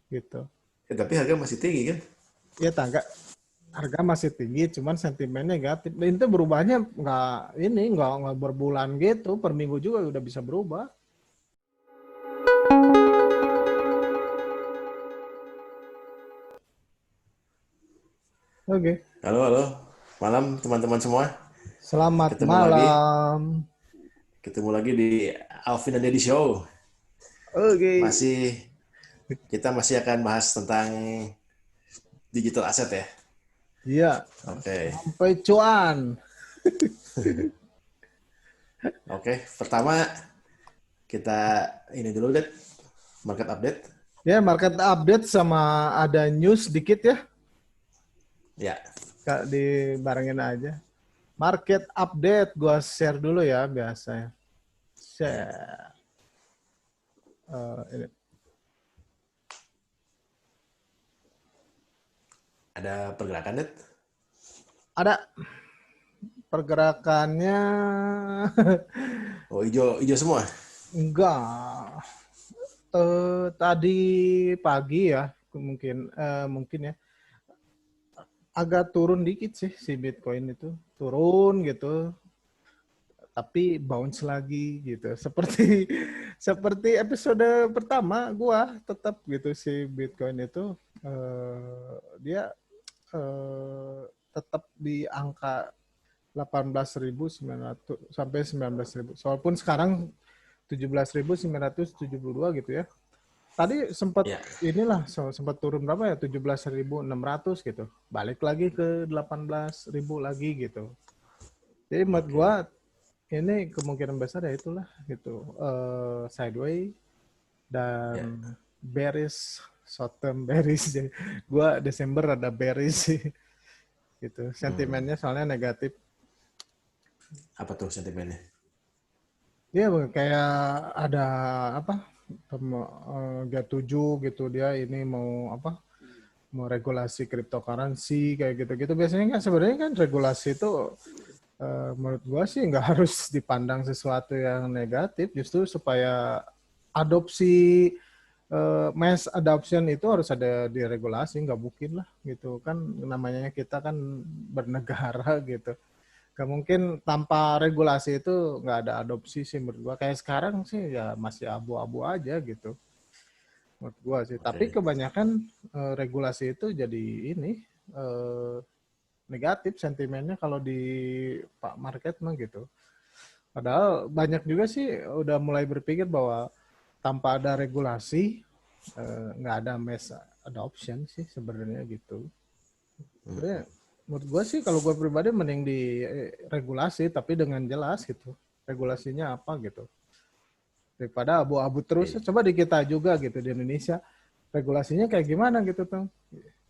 gitu. Ya, tapi harga masih tinggi kan? Ya harga masih tinggi, cuman sentimen negatif. Dan itu berubahnya nggak berbulan gitu, per minggu juga udah bisa berubah. Oke. Halo, halo. Malam teman-teman semua. Selamat Ketemu lagi. malam. Ketemu lagi di Alvin and Deddy Show. Oke. Kita masih akan bahas tentang digital asset ya. Iya, Oke. sampai cuan. Oke. Pertama kita ini dulu deh. Market update. Ya, market update sama ada news dikit ya. Ya. Kak, dibarengin aja. Market update, gua share dulu ya biasanya. Share. Ini. Ada pergerakan deh. Ada pergerakannya Oh, hijau semua. enggak. Tadi pagi ya, mungkin ya. Agak turun dikit sih si Bitcoin itu. Turun gitu. Tapi bounce lagi gitu. Seperti episode pertama gua tetap gitu si Bitcoin itu dia tetap di angka 18.900 sampai 19.000. Walaupun sekarang 17.972 gitu ya. Tadi sempat Ya. sempat turun berapa ya? 17.600 gitu. Balik lagi ke 18.000 lagi gitu. Jadi menurut gua ini kemungkinan besar ya itulah gitu. Sideways Ya. dan bearish, short term bearish. Gua Desember ada bearish sih. Gitu. Sentimennya soalnya negatif. Apa tuh sentimennya? Iya, kayak ada apa? G7 gitu dia ini mau apa? Mau regulasi cryptocurrency kayak gitu-gitu. Biasanya kan sebenarnya kan regulasi itu menurut gua sih nggak harus dipandang sesuatu yang negatif, justru supaya adopsi mass adoption itu harus ada diregulasi, nggak mungkin lah gitu kan namanya kita kan bernegara gitu. Gak mungkin tanpa regulasi itu nggak ada adopsi sih menurut gua. Kayak sekarang sih ya masih abu-abu aja gitu menurut gua sih. Tapi Oke. kebanyakan regulasi itu jadi ini negatif sentimennya kalau di Pak Market mah gitu. Padahal banyak juga sih udah mulai berpikir bahwa tanpa ada regulasi nggak ada mass adoption sih sebenarnya gitu. Sebenarnya menurut gue sih kalau gue pribadi mending di regulasi tapi dengan jelas gitu. Regulasinya apa gitu. Daripada abu-abu terus. Oke. Coba di kita juga gitu di Indonesia. Regulasinya kayak gimana gitu tuh.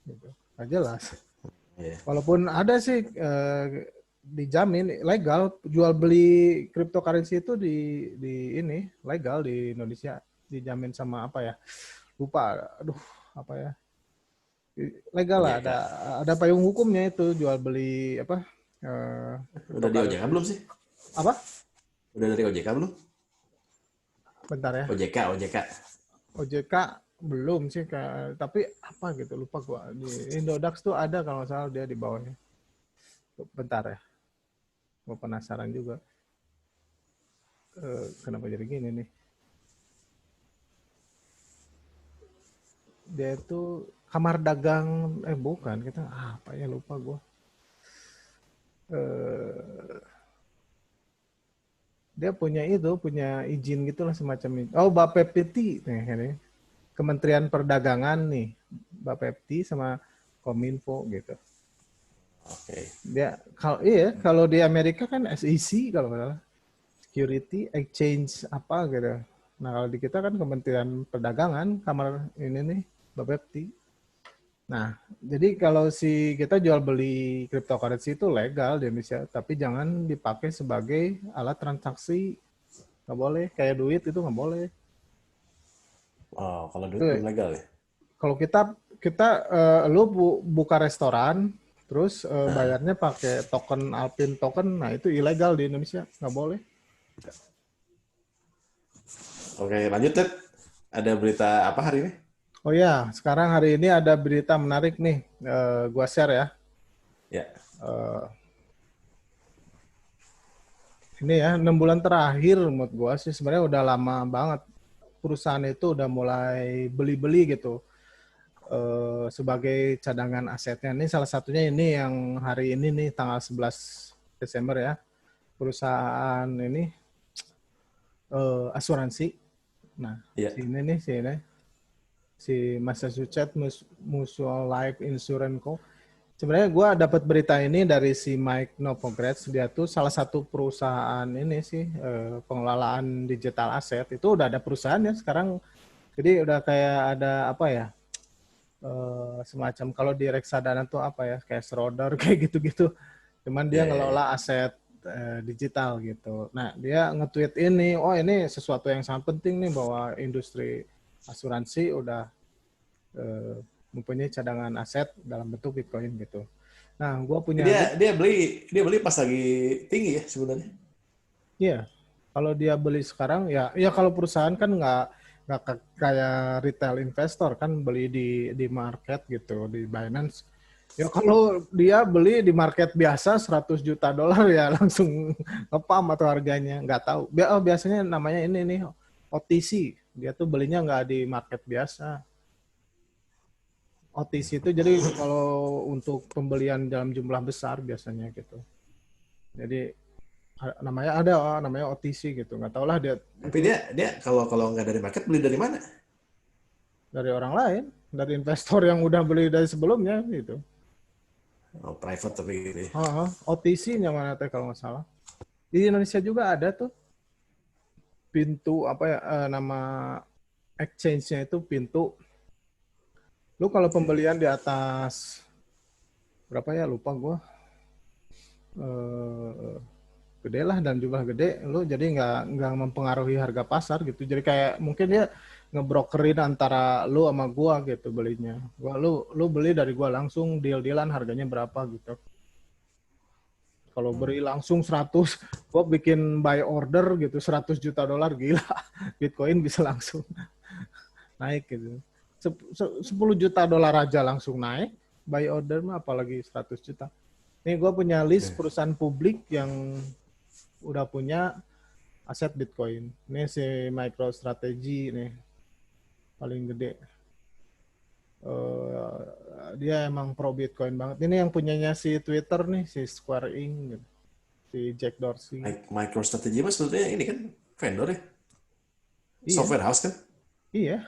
Gitu. Nggak jelas. Ya. Walaupun ada sih dijamin legal jual beli cryptocurrency itu di ini legal di Indonesia dijamin sama apa ya lupa aduh apa ya legal lah OJK. ada payung hukumnya itu jual beli apa Udah di OJK cryptocurrency belum sih? apa Udah dari OJK belum? bentar ya OJK, OJK. OJK belum sih tapi apa gitu lupa gua di Indodax tuh ada kalau nggak salah dia di bawahnya bentar ya gua penasaran juga kenapa jadi gini nih dia itu kamar dagang bukan kita apa ya lupa gue dia punya izin gitulah semacam itu oh Bapepti nih ini Kementerian Perdagangan nih Bapepti sama Kominfo gitu Oke. dia kalau di Amerika kan SEC kalau nggak salah Security Exchange apa gitu nah kalau di kita kan Kementerian Perdagangan kamar ini nih Bapepti. Nah, jadi kalau kita jual beli cryptocurrency itu legal di Indonesia, tapi jangan dipakai sebagai alat transaksi. Nggak boleh, kayak duit itu nggak boleh. Oh, kalau duit Tuh, belum legal ya? kalau lu buka restoran, terus bayarnya pakai token Alpin token, nah itu ilegal di Indonesia, nggak boleh. Oke, lanjut Ted. Ada berita apa hari ini? Oh ya, sekarang hari ini ada berita menarik nih, gua share ya. Ya, Eh, ini ya 6 bulan terakhir menurut gua sih sebenarnya udah lama banget perusahaan itu udah mulai beli-beli gitu sebagai cadangan asetnya. Ini salah satunya ini yang hari ini nih tanggal 11 Desember ya. Perusahaan ini asuransi. Nah, ya. si Massachusetts Mutual Life Insurance Co. Sebenarnya gue dapat berita ini dari si Mike Novogratz. Dia tuh salah satu perusahaan ini sih pengelolaan digital aset. Itu udah ada perusahaannya sekarang. Jadi udah kayak ada apa ya? Semacam kalau di reksadana tuh apa ya? Kayak Schroder kayak gitu-gitu. Cuman dia Ya, ya, ya. ngelola aset digital gitu. Nah, dia nge-tweet ini, oh ini sesuatu yang sangat penting nih bahwa industri asuransi udah eh, mempunyai cadangan aset dalam bentuk Bitcoin gitu. Nah, gue punya Dia list, dia beli pas lagi tinggi ya sebenarnya. ya kalau dia beli sekarang ya kalau perusahaan kan nggak kayak retail investor kan beli di market gitu di Binance. Ya kalau dia beli di market biasa 100 juta dolar ya langsung ngepam atau harganya nggak tahu. Biasanya namanya ini nih OTC. Dia tuh belinya nggak di market biasa. OTC itu jadi kalau untuk pembelian dalam jumlah besar biasanya gitu. Jadi namanya OTC gitu. Nggak tahu lah dia Tapi itu dia kalau kalau nggak dari market beli dari mana? dari orang lain, dari investor yang udah beli dari sebelumnya gitu. Oh, private tapi gitu ya. OTC yang mana teh kalau nggak salah. Di Indonesia juga ada tuh pintu apa ya nama exchange-nya itu pintu. Lu kalau pembelian di atas berapa ya lupa gua. Eh, gede lah dan jumlah gede lu jadi nggak mempengaruhi harga pasar gitu jadi kayak mungkin dia ngebrokerin antara lu sama gua gitu belinya lu beli dari gua langsung deal-dealan harganya berapa gitu kalau beri langsung 100 gua bikin buy order gitu 100 juta dolar gila Bitcoin bisa langsung naik gitu 10 juta dolar aja langsung naik buy order mah apalagi 100 juta ini gue punya list perusahaan publik yang udah punya aset Bitcoin. Ini si MicroStrategy nih paling gede. Dia emang pro Bitcoin banget. Ini yang punyanya si Twitter nih, si Square Inc. Gitu. Si Jack Dorsey. MicroStrategy mas sebetulnya ini kan vendor ya, Iya, software house kan. iya.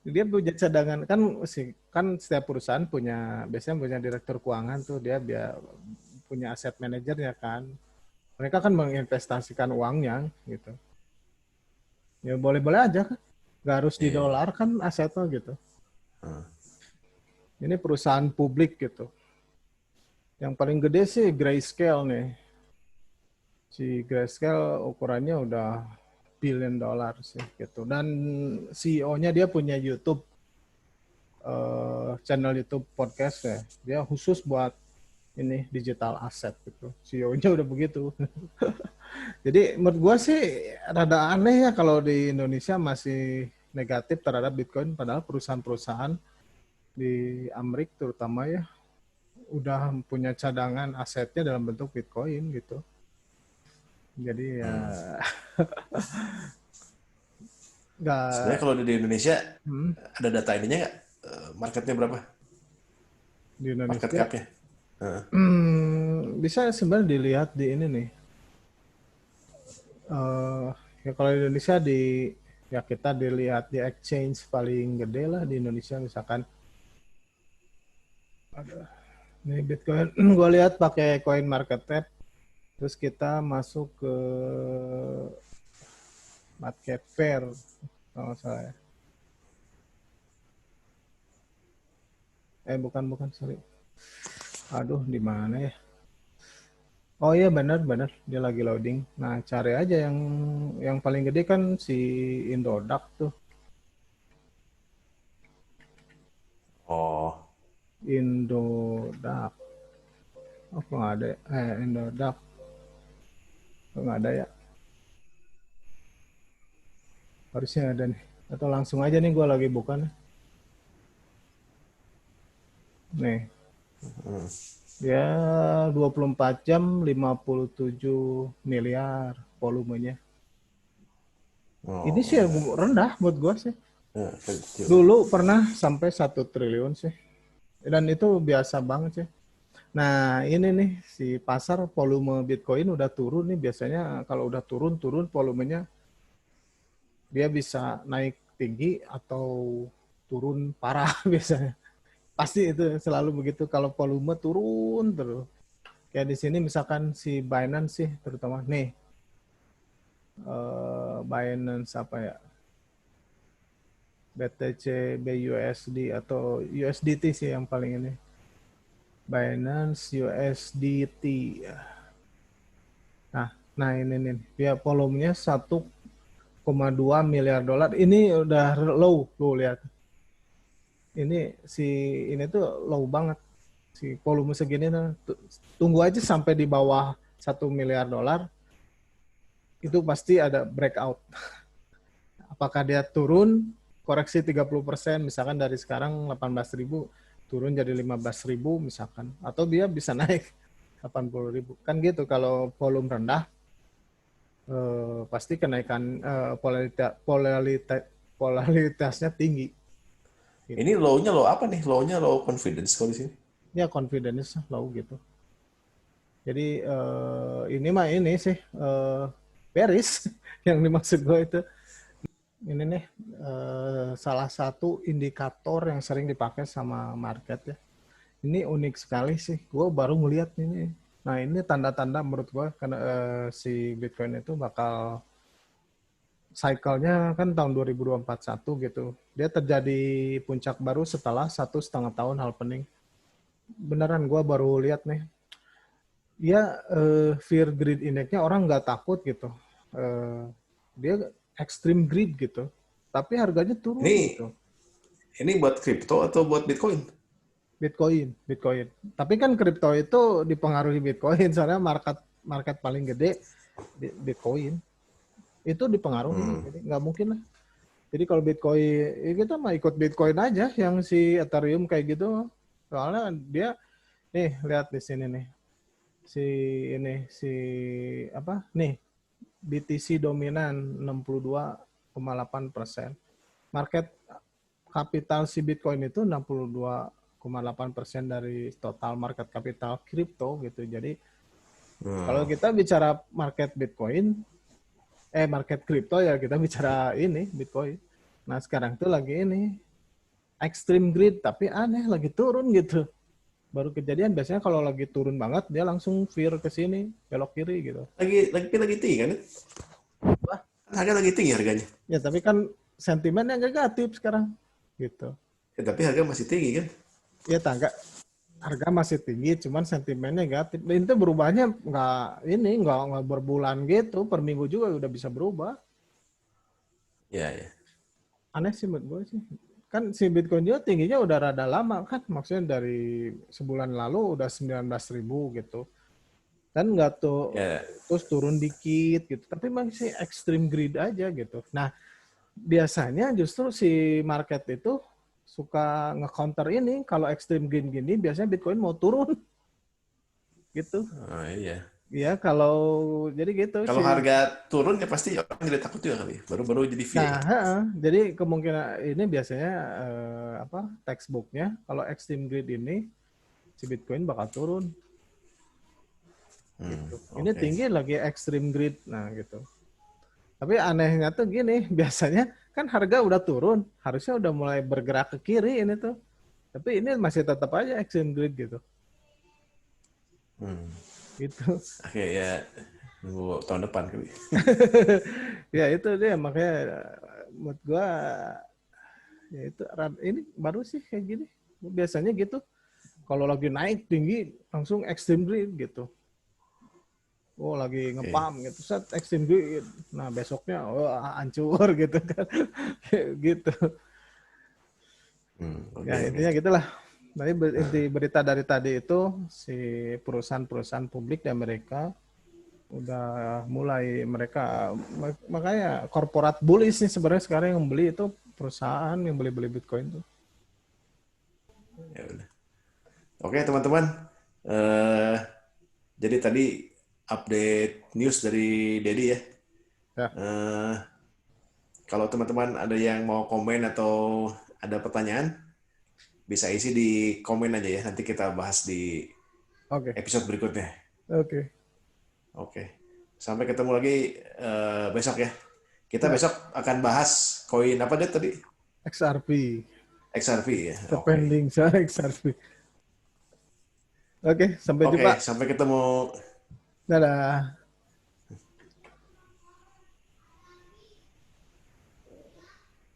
Dia punya cadangan kan setiap perusahaan biasanya punya direktur keuangan tuh dia punya aset manajernya kan. Mereka kan menginvestasikan uangnya gitu. Ya boleh-boleh aja kan. Gak harus di Iya. dolar kan asetnya gitu. Hmm. Ini perusahaan publik gitu. Yang paling gede sih Grayscale nih. Si Grayscale ukurannya udah billion dollar sih gitu. Dan CEO-nya dia punya YouTube channel YouTube podcast ya. Dia khusus buat ini digital asset gitu. CEO-nya udah begitu. Jadi menurut gua sih rada aneh ya kalau di Indonesia masih negatif terhadap Bitcoin padahal perusahaan-perusahaan di Amerika terutama ya udah punya cadangan asetnya dalam bentuk Bitcoin gitu. Jadi ya Sebenarnya nggak kalau di Indonesia hmm, ada data ininya nggak? Marketnya berapa? di Market Indonesia capnya? Heeh. bisa sebenarnya dilihat di ini nih. Eh, ya kalau di Indonesia ya kita dilihat di exchange paling gede lah di Indonesia misalkan nih Bitcoin gue lihat pakai Coin Market Cap terus kita masuk ke Market Fair kalau nggak salah ya. Bukan sorry. Aduh di mana ya? Oh iya benar dia lagi loading. Nah cari aja yang paling gede kan si Indodax tuh. Oh, Indodax. Oh kok nggak ada ya? Indodax. Kok nggak ada ya? Harusnya ada nih. Atau langsung aja nih gue lagi buka nih. Nih, dia 24 jam 57 miliar volumenya. Ini Oh, sih enggak. rendah buat gue sih. Kecil. Dulu pernah sampai 1 triliun sih. Dan itu biasa banget sih. Nah, ini nih si pasar volume Bitcoin udah turun nih. Biasanya kalau udah turun volumenya dia bisa naik tinggi atau turun parah biasanya. Pasti itu selalu begitu kalau volume turun terus. Kayak di sini misalkan si Binance sih terutama nih Binance apa ya? BTC, BUSD atau USDT sih yang paling ini. Binance USDT. Nah ini nih, dia volumenya 1,2 miliar dolar. Ini udah low, lu lihat. Ini tuh low banget. Si volume segini nah, tunggu aja sampai di bawah 1 miliar dolar, itu pasti ada breakout. Apakah dia turun, koreksi 30%, misalkan dari sekarang 18.000, turun jadi 15.000 misalkan. Atau dia bisa naik 80.000. Kan gitu, kalau volume rendah, pasti kenaikan volatilitasnya tinggi. Ini Gitu. low-nya low apa nih? Low-nya low confidence kalau di sini. Ya confidence low gitu. Jadi ini mah ini sih bearish yang dimaksud gue itu. Ini nih salah satu indikator yang sering dipakai sama market ya. Ini unik sekali sih. Gue baru ngeliat ini. Nah ini tanda-tanda menurut gue karena si Bitcoin itu bakal cycle-nya kan tahun 2021 gitu. Dia terjadi puncak baru setelah 1,5 tahun halvening. Beneran gue baru lihat nih. Ya fear greed index-nya orang nggak takut gitu. Dia extreme greed gitu. Tapi harganya turun Ini gitu. ini buat kripto atau buat Bitcoin? Bitcoin. Tapi kan kripto itu dipengaruhi Bitcoin, soalnya market market paling gede Bitcoin. Itu dipengaruhi, jadi nggak mungkin lah. Jadi kalau Bitcoin, ya kita mah ikut Bitcoin aja, yang si Ethereum kayak gitu. Soalnya dia, nih lihat di sini nih, si apa nih, BTC dominan 62,8%. Market kapital si Bitcoin itu 62,8% dari total market kapital kripto gitu. Jadi kalau kita bicara market Bitcoin, market kripto ya kita bicara ini Bitcoin. Nah sekarang tuh lagi ini extreme greed, tapi aneh lagi turun gitu. Baru kejadian biasanya kalau lagi turun banget dia langsung veer ke sini, belok kiri gitu. Lagi tinggi kan? Wah, Harga lagi tinggi harganya. ya tapi kan sentimennya negatif sekarang gitu. Ya, tapi harga masih tinggi kan? Ya tangga harga masih tinggi, cuman sentimen negatif. Dan itu berubahnya nggak berbulan gitu, per minggu juga udah bisa berubah. Ya, ya. Aneh sih menurut gue sih. Kan si Bitcoin juga tingginya udah rada lama kan, maksudnya dari sebulan lalu udah 19.000 gitu. Kan nggak tuh Ya, terus turun dikit gitu, tapi masih extreme greed aja gitu. Nah biasanya justru si market itu suka nge-counter ini, kalau extreme greed gini biasanya Bitcoin mau turun gitu. oh, iya. Iya, kalau jadi gitu Kalau sih. harga turun ya pasti orang jadi takut juga kali. Baru-baru jadi fear. Nah, jadi kemungkinan ini biasanya apa textbooknya kalau extreme greed ini si Bitcoin bakal turun gitu. Ini Oke. tinggi lagi extreme greed, nah gitu. Tapi anehnya tuh gini, biasanya kan harga udah turun, harusnya udah mulai bergerak ke kiri ini tuh. Tapi ini masih tetap aja extreme greed gitu. Gitu. Oke, ya. Nunggu tahun depan kali. Ya itu dia makanya menurut gua ya itu ini baru sih kayak gini. Biasanya gitu. Kalau lagi naik tinggi langsung extreme greed gitu. Oh lagi Oke. ngepam gitu, set extreme greed. Nah besoknya hancur gitu kan. Gitu. Oke, Ya oke. intinya gitulah. Tadi inti berita dari tadi itu si perusahaan-perusahaan publik di Amerika udah mulai mereka, makanya corporate bullies nih sebenarnya sekarang yang beli itu perusahaan yang beli-beli Bitcoin tuh. Ya udah. Oke teman-teman, eh jadi tadi update news dari Dedi ya. Ya, Eh, Kalau teman-teman ada yang mau komen atau ada pertanyaan, bisa isi di komen aja ya. Nanti kita bahas di oke, episode berikutnya. oke, Oke. Sampai ketemu lagi besok ya. Kita ya, besok akan bahas koin apa deh tadi? XRP, XRP ya. Oke. depending saya XRP. Oke, sampai Oke, jumpa. sampai ketemu. Dadah.